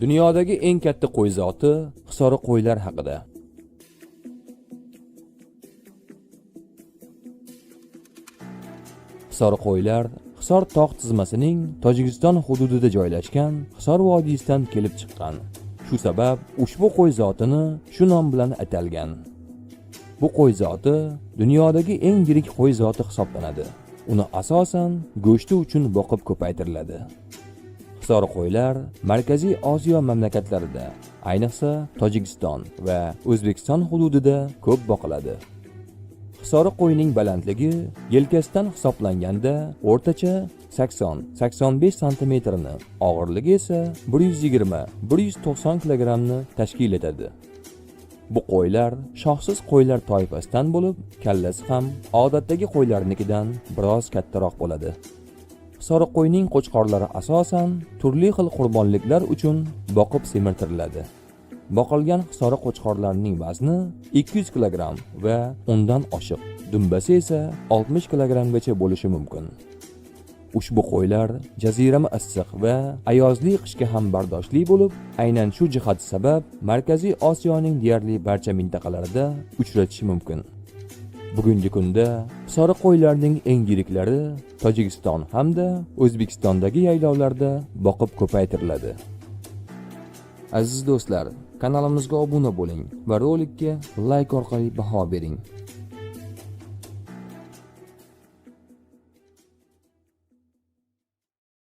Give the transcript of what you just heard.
Dunyodagi eng katta qo'y zoti Hisori qo'ylar haqida. Hisori qo'ylar Hisor tog' tizmasining Tojikiston hududida joylashgan Hisor vodiysidan kelib chiqqan. Shu sabab ushbu qo'y zotini shu nom bilan atalgan. Bu qo'y zoti dunyodagi eng yirik qo'y zoti hisoblanadi. Uni asosan go'shti uchun boqib ko'paytiriladi. Hisori qo'ylar Markaziy Osiyo mamlakatlarida, ayniqsa Tojikiston va O'zbekiston hududida ko'p boqiladi. Hisori qo'yning balandligi yelkasidan hisoblanganda o'rtacha 80-85 sm ni, og'irligi esa 120-190 kg ni tashkil etadi. Bu qo'ylar shoxsiz qo'ylar toifasidan bo'lib, kallasi ham odatdagi qo'ylarnikidan biroz kattaroq bo'ladi. Hisori qo'yning qo'chqorlari asosan turli xil qurbonliklar uchun boqib semirtiriladi. Boqilgan hisori qo'chqorlarining vazni 200 kg va undan oshiq, dumbasi esa 60 kg gacha bo'lishi mumkin. Ushbu qo'ylar jazirama issiq va ayozli qishga ham bardoshli bo'lib, aynan shu jihat sabab Markaziy Osiyoning deyarli barcha mintaqalarida uchratish mumkin. Bugungi kunda hisori qo'ylarning eng yiriklari Tojikiston hamda O'zbekistondagi yaylovlarda boqib ko'paytiriladi. Aziz do'stlar, kanalimizga obuna bo'ling va rolikka like orqali baho bering.